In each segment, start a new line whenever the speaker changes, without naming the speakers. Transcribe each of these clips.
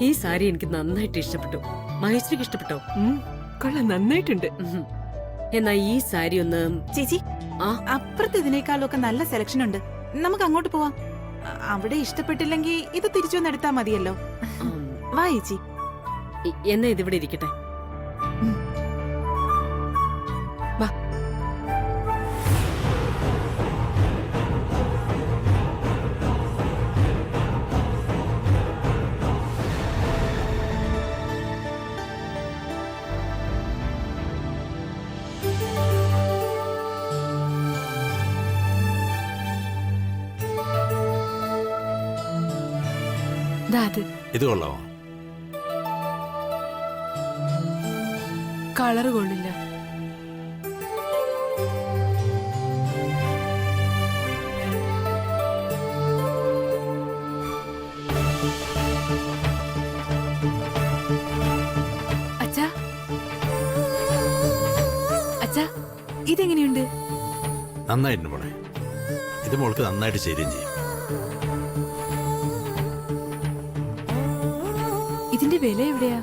ഈ സാരി എനിക്ക് നന്നായിട്ട് ഇഷ്ടപ്പെട്ടു. മഹേശ്വരിക്ക് ഇഷ്ടപ്പെട്ടോ?
കൊള്ളാം, നന്നായിട്ടുണ്ട്.
എന്നാ ഈ സാരി ഒന്ന്
ചേച്ചി, അപ്പുറത്ത് ഇതിനേക്കാളൊക്കെ നല്ല സെലക്ഷൻ ഉണ്ട്. നമുക്ക് അങ്ങോട്ട് പോവാം. അവിടെ ഇഷ്ടപ്പെട്ടില്ലെങ്കിൽ ഇത് തിരിച്ചൊന്ന് എടുത്താ മതിയല്ലോ. വാ ചേച്ചി.
എന്നാ ഇതിവിടെ ഇരിക്കട്ടെ.
വാ.
ഇത് കൊള്ളാമോ?
കളറ് കൊള്ളില്ല. അച്ഛാ, അച്ഛാ, ഇതെങ്ങനെയുണ്ട്?
നന്നായിട്ടുണ്ട് മോളെ. ഇത് മോൾക്ക് നന്നായിട്ട് ചേരുകയും ചെയ്യും.
ഇതിന്റെ വില എവിടെയാ?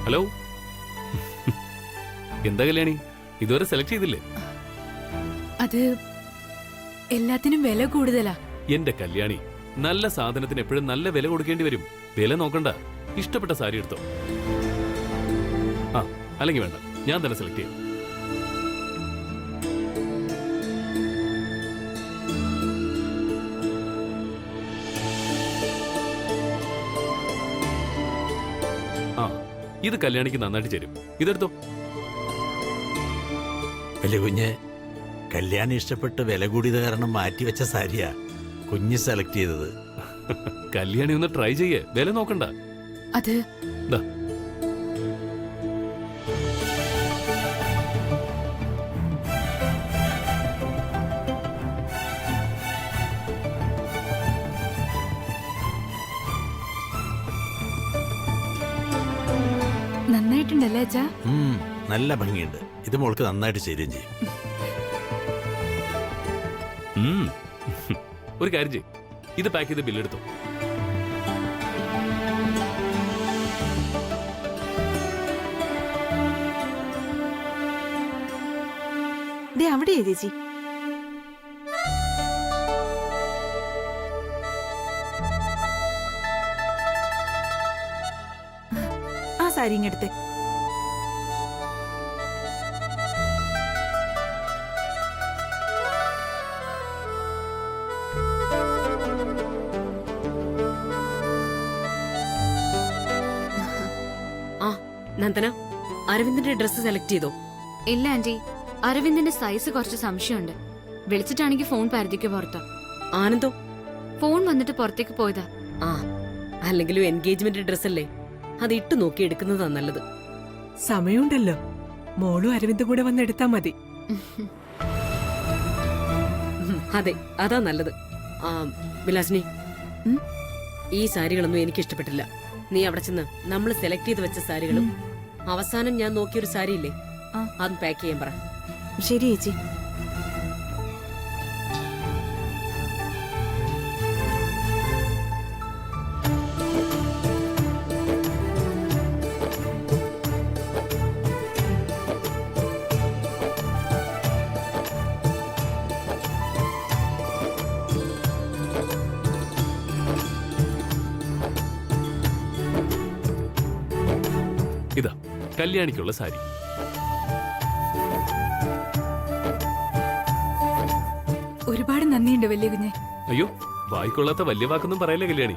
ഹലോ, എന്താ കല്യാണി, ഇതുവരെ സെലക്ട് ചെയ്തില്ലേ?
അത് എല്ലാത്തിനും വില കൂടുതലാ.
എന്റെ കല്യാണി, നല്ല സാധനത്തിന് എപ്പോഴും നല്ല വില കൊടുക്കേണ്ടി വരും. വില നോക്കണ്ട, ഇഷ്ടപ്പെട്ട സാരി എടുത്തോ. അല്ലെങ്കിൽ വേണ്ട, ഞാൻ തന്നെ സെലക്ട് ചെയ്യാം. ഇത് കല്യാണിക്ക് നന്നായിട്ട് ചേരും. ഇതെടുത്തോ.
വലിയ കുഞ്ഞ്, കല്യാണി ഇഷ്ടപ്പെട്ട് വില കൂടിയത് കാരണം മാറ്റിവെച്ച സാരിയാ കുഞ്ഞ് സെലക്ട് ചെയ്തത്.
കല്യാണി ഒന്ന് ട്രൈ ചെയ്യേ, വില നോക്കണ്ട.
അത് നന്നായിട്ടുണ്ടല്ലേ അച്ഛാ?
നല്ല ഭംഗിയുണ്ട്. ഇത് മോൾക്ക് നന്നായിട്ട് ചേരുകയും ചെയ്യും.
ഒരു കാര്യം ചെയ്യും, ഇത് പാക്ക് ചെയ്ത് ബില്ലെടുത്തോ.
അവിടെയാ ചേച്ചി. ആ സാരി ഇങ്ങെടുത്തേ.
നന്ദന, അരവിന്ദിന്റെ ഡ്രസ് സെലക്ട് ചെയ്തോ?
ഇല്ല ആന്റി, അരവിന്ദിന്റെ സൈസ് കുറച്ച് സംശയമുണ്ട്. വിളിച്ചിട്ടാണെങ്കിൽ ഫോൺ പരിധിക്ക് പുറത്താ.
ആനന്ദോ?
ഫോൺ വന്നിട്ട് പുറത്തേക്ക് പോയതാ.
അല്ലെങ്കിലും എൻഗേജ്മെന്റ് ഡ്രസ് അല്ലേ, അത് ഇട്ട് നോക്കി എടുക്കുന്നതാ നല്ലത്.
സമയമുണ്ടല്ലോ, മോളും അരവിന്ദും കൂടെ വന്ന് എടുത്താ മതി.
അതെ, അതാ നല്ലത്. വിലാസിനി, ഈ സാരികളൊന്നും എനിക്ക് ഇഷ്ടപ്പെട്ടില്ല. നീ അവിടെ ചെന്ന് നമ്മൾ സെലക്ട് ചെയ്ത് വെച്ച സാരികളും അവസാനം ഞാൻ നോക്കിയൊരു സാരിയില്ലേ, അത് പാക്ക് ചെയ്യാൻ പറ.
ശരി ചേച്ചി.
ഇതാ കല്യാണിക്കുള്ള സാരി.
ഒരുപാട് നന്ദിയുണ്ട് വലിയ കുഞ്ഞെ.
അയ്യോ, വായിക്കൊള്ളാത്ത വലിയ വാക്കൊന്നും പറയല്ലേ കല്യാണി.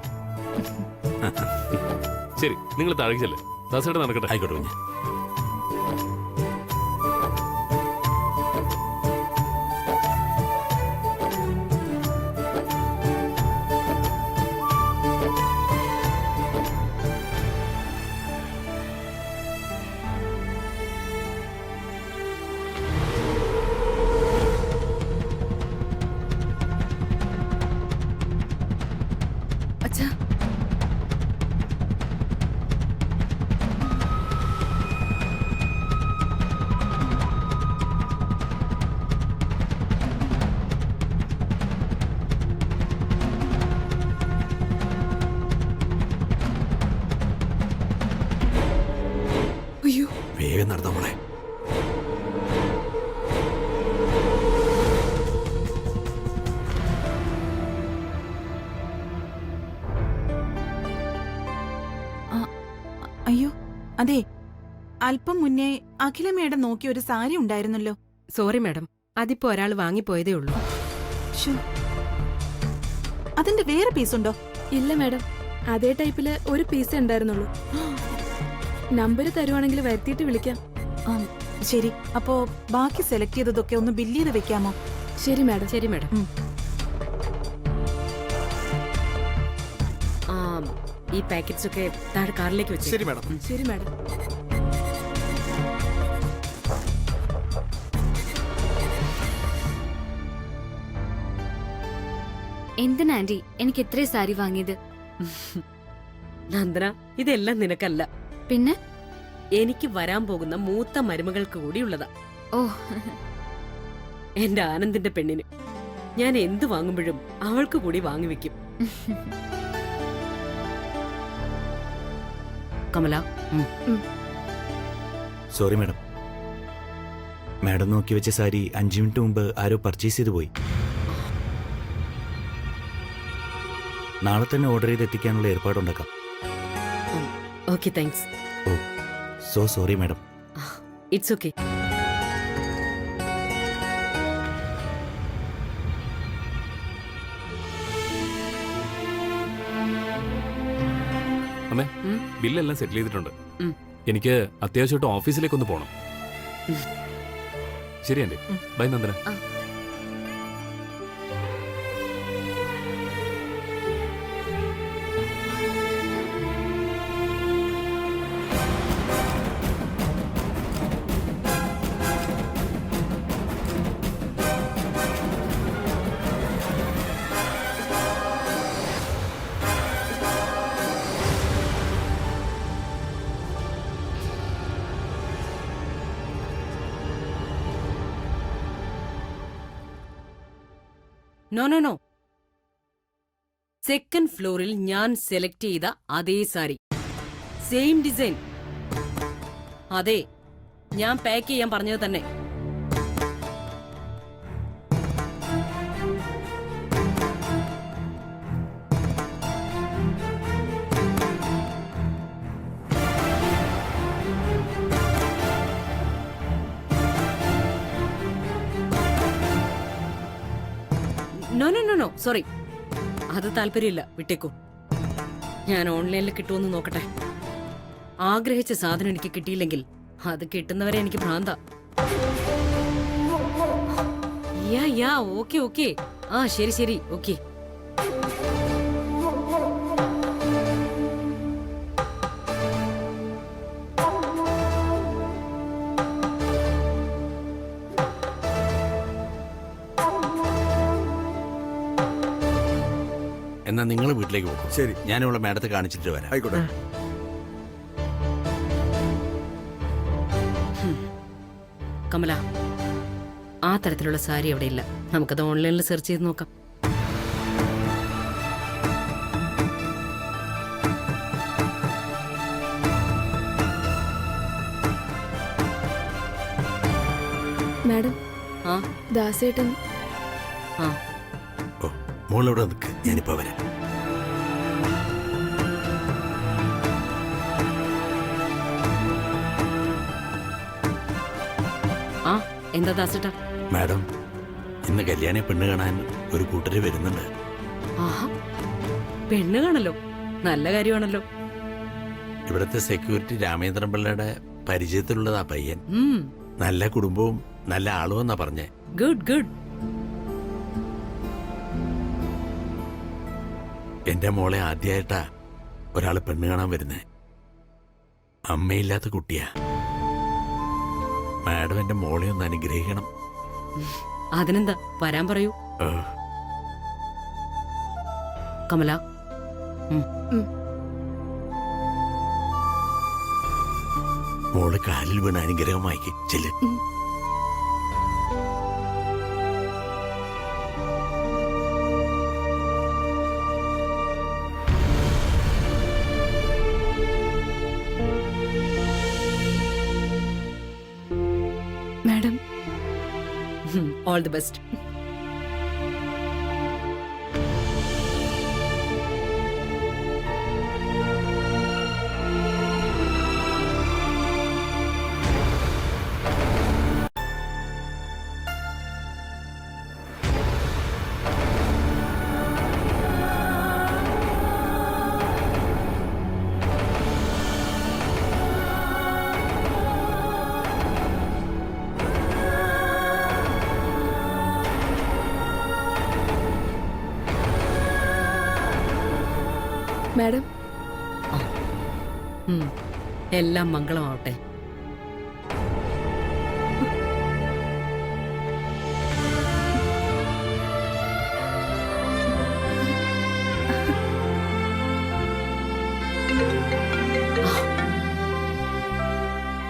ശരി, നിങ്ങൾ താഴെ ചെല്ലേ, ദാസേട്ടൻ നടക്കട്ടെ.
ആയിക്കോട്ടെ കുഞ്ഞ്.
അതെ, അല്പം മുന്നേ അഖില മേഡം നോക്കിയ ഒരു സാരി ഉണ്ടായിരുന്നല്ലോ.
സോറി മാഡം, അതിപ്പോ ഒരാൾ വാങ്ങിപ്പോയതേ ഉള്ളൂ.
ശ്ശോ. അതിന്റെ വേറെ പീസുണ്ടോ?
ഇല്ല മാഡം, അതേ ടൈപ്പില് ഒരു പീസേ ഉണ്ടായിരുന്നുള്ളൂ. നമ്പർ തരുവാണെങ്കിൽ വരുത്തിയിട്ട് വിളിക്കാം.
ആ, ശരി. അപ്പോ ബാക്കി സെലക്ട് ചെയ്തതൊക്കെ ഒന്ന് ബില്ല് ചെയ്ത് വെക്കാമോ?
ശരി മാഡം.
ശരി മാഡം. ആ, ഈ പാക്കറ്റ്സ് ഒക്കെ താഴെ കാറിലേക്ക് വെച്ചു.
ശരി മാഡം.
ശരി മാഡം.
എന്തിനാ ആന്റി എനിക്ക് ഇത്രയും സാരി വാങ്ങിയത്?
നന്ദന, ഇതെല്ലാം നിനക്കല്ല,
പിന്നെ?
എനിക്ക് വരാൻ പോകുന്ന മൂത്ത മരുമകൾക്ക് കൂടിയുള്ളതാ.
ഓ,
എന്റെ ആനന്ദിന്റെ പെണ്ണിന് ഞാൻ എന്ത് വാങ്ങുമ്പോഴും അവൾക്ക് കൂടി വാങ്ങിവെക്കും. Kamala,
sorry madam. മാഡം നോക്കി വെച്ച സാരി 5 മിനിറ്റ് മുമ്പ് ആരോ പർച്ചേസ് ചെയ്തു പോയി. നാളെ തന്നെ ഓർഡർ ചെയ്ത് എത്തിക്കാനുള്ള ഏർപ്പാടുണ്ടാക്കാം.
Okay, thanks.
Oh, so sorry madam.
It's okay.
അമ്മേ,
ഉം.
ബില്ലെല്ലാം സെറ്റിൽ ചെയ്തിട്ടുണ്ട്.
ഉം.
എനിക്ക് അത്യാവശ്യമായിട്ട് ഓഫീസിലേക്കൊന്ന് പോകണം. ശരി aunty, bye Nandana.
No no no, second ഫ്ലോറിൽ ഞാൻ സെലക്ട് ചെയ്ത അതേ സാരി, സെയിം ഡിസൈൻ. അതെ, ഞാൻ പാക്ക് ചെയ്യാൻ പറഞ്ഞത് തന്നെ. No no no no, sorry, അത് താല്പര്യമില്ല, വിട്ടേക്കൂ. ഞാൻ ഓൺലൈനിൽ കിട്ടുമെന്ന് നോക്കട്ടെ. ആഗ്രഹിച്ച സാധനം എനിക്ക് കിട്ടിയില്ലെങ്കിൽ അത് കിട്ടുന്നവരെ എനിക്ക് ഭ്രാന്ത. യാ യാ, ഓക്കെ ഓക്കെ. ആ, ശരി ശരി, ഓക്കെ.
എന്നാ നിങ്ങൾ വീട്ടിലേക്ക് പോകും.
ശരി.
ഞാനിവിടെ മാഡത്തെ കാണിച്ചിട്ട് വരാം.
ആയിക്കോട്ടെ.
കമല, ആ തരത്തിലുള്ള സാരി അവിടെ ഇല്ല. നമുക്കത് ഓൺലൈനിൽ സെർച്ച് ചെയ്ത് നോക്കാം.
മാഡം,
ആ
ദാസേട്ടൻ
ആ
ഓ, മോളിവിടെ നിൽക്ക്, ഞാനിപ്പോ വരാം.
ആ, എന്താ ദാസേട്ടാ?
മാഡം, ഇന്ന് കല്യാണി പെണ്ണ് കാണാൻ ഒരു കൂട്ടര് വരുന്നുണ്ട്.
ആഹാ, പെണ്ണ് കാണല്ലോ, നല്ല കാര്യമാണല്ലോ.
ഇവിടുത്തെ സെക്യൂരിറ്റി രാമേന്ദ്രൻ പിള്ളയുടെ പരിചയത്തിലുള്ളതാ പയ്യൻ.
ഉം,
നല്ല കുടുംബവും നല്ല ആളും എന്നാ പറഞ്ഞേ.
Good good.
എന്റെ മോളെ ആദ്യമായിട്ടാ ഒരാള് പെണ്ണ് കാണാൻ വരുന്നേ. അമ്മയില്ലാത്ത കുട്ടിയാ. മാഡം എന്റെ മോളെ ഒന്ന് അനുഗ്രഹിക്കണം.
അതിനെന്താ, വരാൻ പറയൂ.
ഏ,
കമല,
മോള് കാലിൽ വീണ് അനുഗ്രഹം വായിക്ക് ചെല്ല്.
Madam,
all the best.
Madam
ഉം. എല്ലാം മംഗളമാവട്ടെ.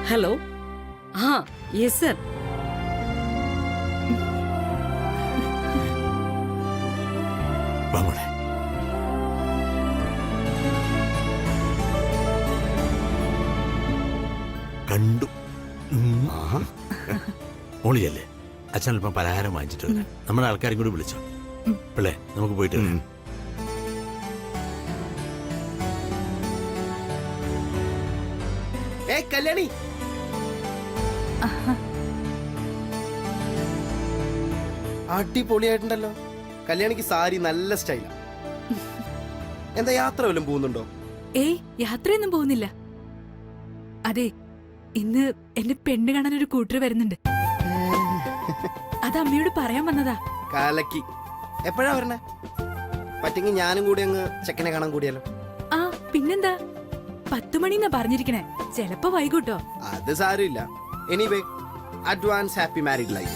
ഹലോ. ആ യെസ് സർ.
വാ മോളെ. കണ്ടു. മോളിയല്ലേ അച്ഛൻ അല്പം പലഹാരം വാങ്ങിച്ചിട്ട് വരാം. നമ്മുടെ ആൾക്കാരും കൂടി വിളിച്ചോ. പിള്ളേ നമുക്ക് പോയിട്ട് വരാം.
കല്യാണി അടിപൊളിയായിട്ടുണ്ടല്ലോ. കല്യാണിക്ക് സാരി നല്ല സ്റ്റൈലാ. എന്താ യാത്ര വല്ലതും പോകുന്നുണ്ടോ?
ഏയ് യാത്രയൊന്നും പോകുന്നില്ല. അതെ, ഇന്ന് എന്നെ പെണ്ണ് കാണാൻ ഒരു കൂട്ടർ വരുന്നുണ്ട്. അത് അമ്മയോട് പറയാൻ വന്നതാ.
കാലക്കി. എപ്പോഴാ വരണേ? പറ്റെങ്കിൽ ഞാനും കൂടി അങ്ങ് ചെക്കനെ കാണാൻ കൂടിയാലോ?
ആ പിന്നെന്താ, 10 മണിന്നാ പറഞ്ഞിരിക്കണേ. ചെലപ്പോ വൈകൂട്ടോ.
അത് സാരമില്ല. Anyway advance happy married life.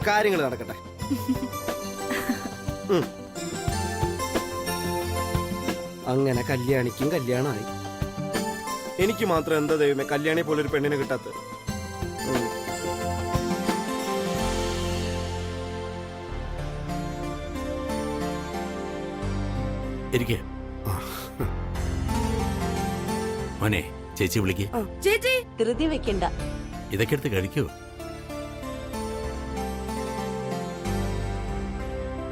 കാര്യങ്ങൾ നടക്കട്ടെ. അങ്ങനെ കല്യാണിക്കും കല്യാണമായി. എനിക്ക് മാത്രം എന്താ ദൈവമേ കല്യാണിയെ പോലെ ഒരു പെണ്ണിനെ കിട്ടാത്തത്.
ഇരിക്കെ മോനെ, ചേച്ചി വിളിക്ക്.
ചേച്ചി
ധൃതി വെക്കണ്ട.
ഇതൊക്കെ എടുത്ത് കഴിക്കൂ.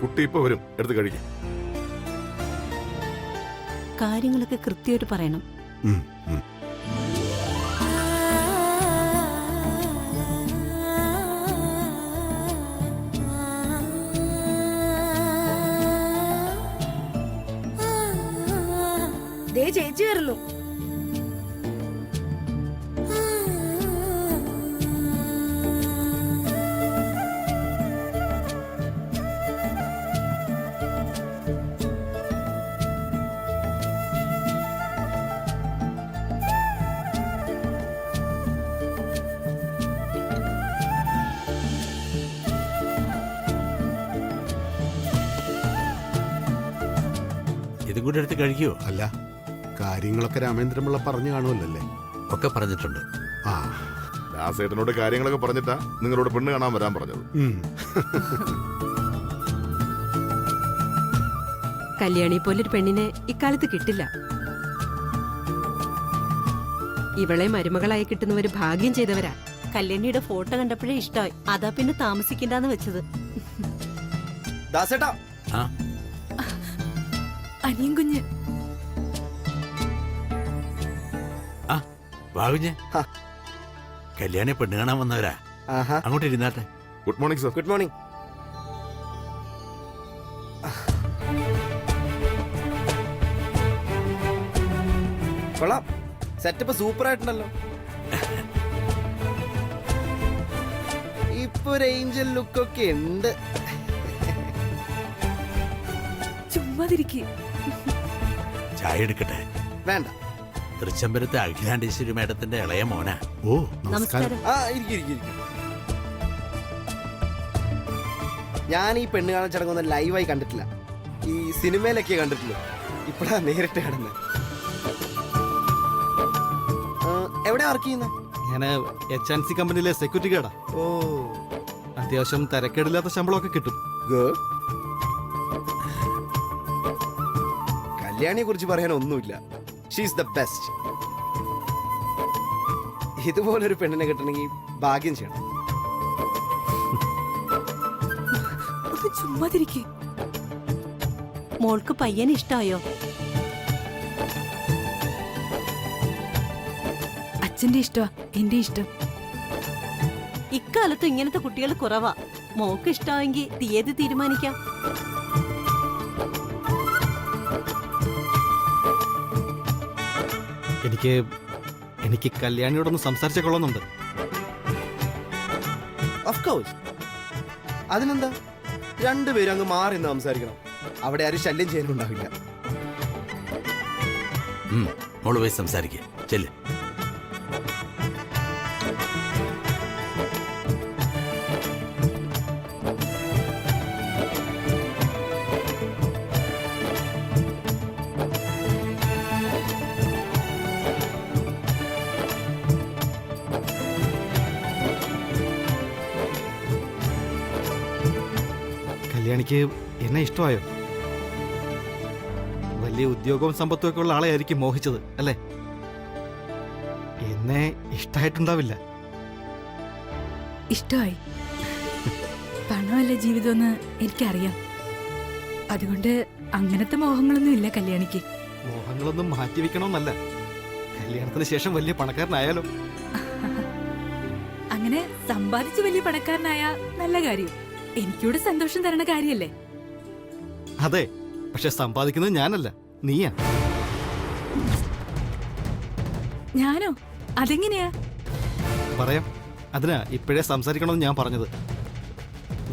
കുട്ടി ഇപ്പൊ വരും, എടുത്ത് കഴിക്കും.
കാര്യങ്ങളൊക്കെ കൃത്യമായിട്ട് പറയണം.
ചേച്ചി വരുന്നു.
ഇതും കൂടി എടുത്ത് കഴിക്കുവോ?
അല്ല, കാര്യങ്ങളൊക്കെ രാമേന്ദ്രപിള്ള പറഞ്ഞു കാണുമല്ലേ?
ഒക്കെ പറഞ്ഞിട്ടുണ്ട്.
ആ, ദാസേട്ടനോട് കാര്യങ്ങളൊക്കെ പറഞ്ഞിട്ടാ നിങ്ങളോട് പെണ്ണ് കാണാൻ വരാൻ പറഞ്ഞത്.
കല്യാണി പോലൊരു പെണ്ണിനെ ഇക്കാലത്ത് കിട്ടില്ല. ഇവളെ മരുമകളായി കിട്ടുന്നവര് ഭാഗ്യം ചെയ്തവരാ. കല്യാണിയുടെ ഫോട്ടോ കണ്ടപ്പോഴേ ഇഷ്ടമായി. അതാ പിന്നെ താമസിക്കണ്ടെന്ന് വെച്ചത്.
ദാസേട്ടാ,
ആ
അനിയൻ കുഞ്ഞ്.
ആ വാവിഞ്ഞ്
ഹാ.
കല്യാണി പെണ്ണ് കാണാൻ വന്നവരാ.
ആഹാ.
അങ്ങോട്ട് ഇരുന്നാട്ടെ.
Good morning sir.
Good morning. കൊള്ളാം, സെറ്റപ്പ് സൂപ്പർ ആയിട്ടുണ്ടല്ലോ. ഇപ്പൊ ഒരു ഏഞ്ചൽ ലുക്കൊക്കെ ഉണ്ട്.
ചുമ്മാതിരിക്കും.
ചായ എടുക്കട്ടെ?
വേണ്ട.
തൃച്ചംബരത്തെ അഖിലാണ്ടേശ്വരി മേഡത്തിന്റെ ഇളയ മോനാ.
ഓ നമസ്കാരം.
ആ ഇരിക്കും. ഞാൻ ഈ പെണ്ണ് കാണാൻ ചടങ്ങൊന്നും ലൈവായി കണ്ടിട്ടില്ല. ഈ സിനിമയിലൊക്കെ കണ്ടിട്ടുള്ളൂ. ഇപ്പഴാ നേരിട്ട് കാണുന്നത്. എവിടെ വർക്ക് ചെയ്യുന്നത്?
ഞാൻ HNC കമ്പനിയിലെ സെക്യൂരിറ്റി ഗാർഡാ.
ഓ,
അത്യാവശ്യം തിരക്കേടില്ലാത്ത ശമ്പളമൊക്കെ കിട്ടും.
ഗുഡ്. കല്യാണിയെ കുറിച്ച് പറയാൻ ഒന്നുമില്ല. She's the best. ഇതുപോലൊരു പെണ്ണിനെ കിട്ടണമെങ്കിൽ ഭാഗ്യം ചെയ്യണം.
ചുമ്മാതിരിക്കും.
മോൾക്ക് പയ്യനെ ഇഷ്ടായോ?
അച്ഛന്റെ ഇഷ്ടമാ, എന്റെ ഇഷ്ടം.
ഇക്കാലത്ത് ഇങ്ങനത്തെ കുട്ടികൾ കുറവാ. മോക്ക് ഇഷ്ടമായെങ്കിൽ തീയതി തീരുമാനിക്കാം.
എനിക്ക് കല്യാണിയോടൊന്ന് സംസാരിച്ച കൊള്ളുന്നുണ്ട്.
Of course. അതിനെന്താ, രണ്ടുപേരും അങ്ങ് മാറി നിന്ന് സംസാരിക്കണം. അവിടെ ആരും ശല്യം ചെയ്യാനുണ്ടാവില്ല.
മോള് പോയി സംസാരിക്കുക ചെല്ല്.
കല്യാണിക്ക് എന്നെ ഇഷ്ടമായോ? വലിയ ഉദ്യോഗവും സമ്പത്തും ഒക്കെ ഉള്ള ആളെയായിരിക്കും മോഹിച്ചത് അല്ലേ? എന്നെ ഇഷ്ടമായിട്ടുണ്ടാവില്ല.
ഇഷ്ടമായി. പണമല്ല ജീവിതമെന്ന് എനിക്കറിയാം. അതുകൊണ്ട് അങ്ങനത്തെ മോഹങ്ങളൊന്നും ഇല്ല കല്യാണിക്ക്.
മോഹങ്ങളൊന്നും മാറ്റിവെക്കണമെന്നല്ല, കല്യാണത്തിന് ശേഷം വലിയ പണക്കാരനായാലോ?
അങ്ങനെ സമ്പാദിച്ച് വലിയ പണക്കാരനായ നല്ല കാര്യം. എനിക്കൂടെ സന്തോഷം തരണ കാര്യല്ലേ?
അതെ, പക്ഷെ സമ്പാദിക്കുന്നത് ഞാനല്ല, നീയാ.
ഞാനോ? അതെങ്ങനെയാ?
പറയാം. അതിനാ ഇപ്പോഴേ സംസാരിക്കണമെന്ന് ഞാൻ പറഞ്ഞത്.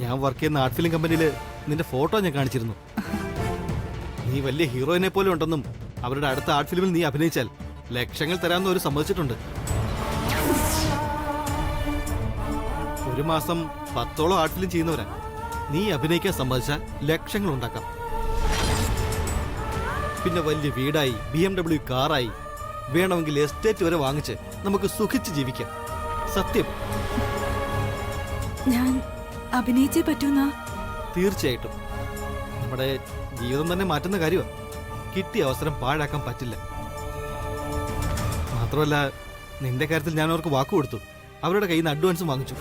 ഞാൻ വർക്ക് ചെയ്യുന്ന ആർട്ട് ഫിലിം കമ്പനിയിൽ നിന്റെ ഫോട്ടോ ഞാൻ കാണിച്ചിരുന്നു. നീ വലിയ ഹീറോയിനെ പോലെ ഉണ്ടെന്നും അവരുടെ അടുത്ത ആർട്ട് ഫിലിമിൽ നീ അഭിനയിച്ചാൽ ലക്ഷങ്ങൾ തരാമെന്ന് ഒരു സമ്മതിച്ചിട്ടുണ്ട്. ഒരു മാസം 10ഓളം ആർട്ട് ഫിലിം ചെയ്യുന്നവരാ. നീ അഭിനയിക്കാൻ സമ്മതിച്ചാൽ ലക്ഷങ്ങൾ ഉണ്ടാക്കാം. പിന്നെ വലിയ വീടായി, BMW കാറായി, വേണമെങ്കിൽ എസ്റ്റേറ്റ് വരെ വാങ്ങിച്ച് നമുക്ക് സുഖിച്ച് ജീവിക്കാം. സത്യം.
ഞാൻ അഭിനയിച്ചേ പറ്റൂന്നാ?
തീർച്ചയായിട്ടും. നമ്മുടെ ജീവിതം തന്നെ മാറ്റുന്ന കാര്യമാണ്. കിട്ടിയ അവസരം പാഴാക്കാൻ പറ്റില്ല. മാത്രമല്ല, നിന്റെ കാര്യത്തിൽ ഞാൻ അവർക്ക് വാക്ക് കൊടുത്തു. അവരുടെ കയ്യിൽ നിന്ന് അഡ്വാൻസും വാങ്ങിച്ചു.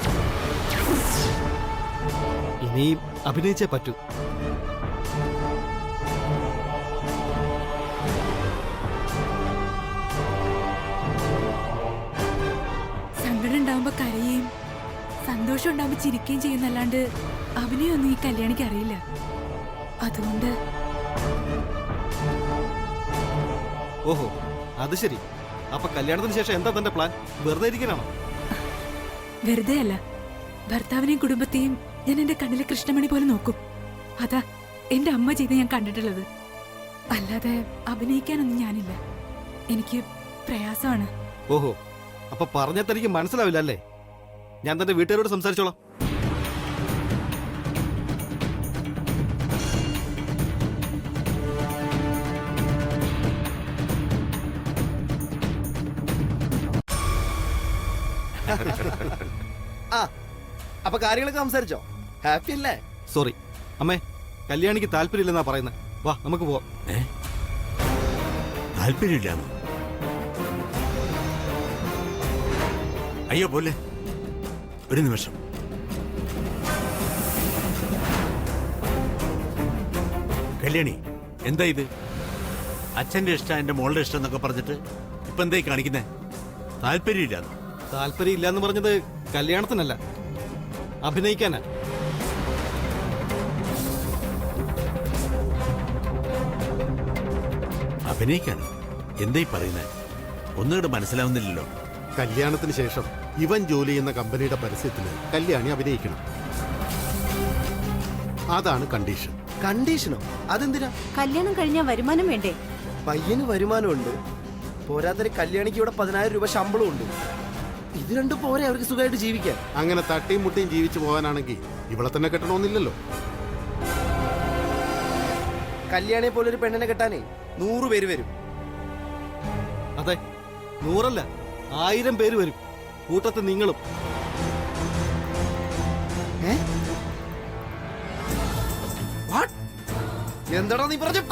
ഇനി അഭിനയിച്ചേ പറ്റൂ.
സങ്കടം ഉണ്ടാവുമ്പോ കരയുകയും സന്തോഷം ഉണ്ടാവുമ്പോ ചിരിക്കുകയും ചെയ്യുന്നല്ലാണ്ട് അഭിനയൊന്നും ഈ കല്യാണിക്ക് അറിയില്ല. അതുകൊണ്ട്
ഓഹോ, അത് ശരി. അപ്പൊ കല്യാണത്തിന് ശേഷം എന്താ തന്റെ പ്ലാൻ? വെറുതെ ഇരിക്കാനാണോ?
വെറുതെ അല്ല, ഭർത്താവിനെയും കുടുംബത്തെയും ഞാൻ എന്റെ കണ്ണിലെ കൃഷ്ണമണി പോലെ നോക്കും. അതാ എന്റെ അമ്മ ചെയ്ത് ഞാൻ കണ്ടിട്ടുള്ളത്. അല്ലാതെ അഭിനയിക്കാനൊന്നും ഞാനില്ല. എനിക്ക് പ്രയാസമാണ്.
ഓഹോ, അപ്പൊ പറഞ്ഞാൽ തനിക്ക് മനസ്സിലാവില്ല അല്ലേ? ഞാൻ തന്റെ വീട്ടുകാരോട് സംസാരിച്ചോളാം.
ആ, അപ്പൊ കാര്യങ്ങളൊക്കെ സംസാരിച്ചോ? ഹാപ്പി അല്ലേ?
സോറി അമ്മേ, കല്യാണിക്ക് താല്പര്യമില്ലെന്നാ പറയുന്നത്. വാ നമുക്ക് പോവാം.
താല്പര്യമില്ലാന്ന്? അയ്യോ പോലെ, ഒരു നിമിഷം. കല്യാണി, എന്താ ഇത്? അച്ഛന്റെ ഇഷ്ടം എന്റെ മോളുടെ ഇഷ്ടം എന്നൊക്കെ പറഞ്ഞിട്ട് ഇപ്പൊ എന്തായി കാണിക്കുന്നേ? താല്പര്യമില്ലാന്ന്?
താല്പര്യമില്ലാന്ന് പറഞ്ഞത് കല്യാണത്തിനല്ല, അഭിനയിക്കാനാ.
അഭിനയിക്കാനോ? എന്തായി പറയുന്നേ? ഒന്നുകൂടെ മനസ്സിലാവുന്നില്ലല്ലോ.
കല്യാണത്തിന് ശേഷം ഇവൻ ജോലി ചെയ്യുന്ന കമ്പനിയുടെ പരസ്യത്തിന് കല്യാണി അഭിനയിക്കണം. അതാണ് കണ്ടീഷൻ.
കണ്ടീഷനോ? അതെന്തിനാ?
കല്യാണം കഴിഞ്ഞാൽ വരുമാനം വേണ്ടേ?
പയ്യന് വരുമാനമുണ്ട്, പോരാതെ കല്യാണിക്ക് ഇവിടെ 10,000 രൂപ ശമ്പളം ഉണ്ട്. ഇത് രണ്ടും പോരെ അവർക്ക് സുഖമായിട്ട് ജീവിക്കാൻ?
അങ്ങനെ തട്ടിയും മുട്ടിയും ജീവിച്ചു പോകാനാണെങ്കിൽ ഇവളെ തന്നെ കെട്ടണമെന്നില്ലല്ലോ.
കല്യാണിയെ പോലെ ഒരു പെണ്ണിനെ കെട്ടാനേ 100 പേര് വരും.
അതെ, 100 അല്ല, 1000 പേര് വരും. കൂട്ടത്തിൽ നിങ്ങളും.
എന്താടാ നീ പറഞ്ഞു?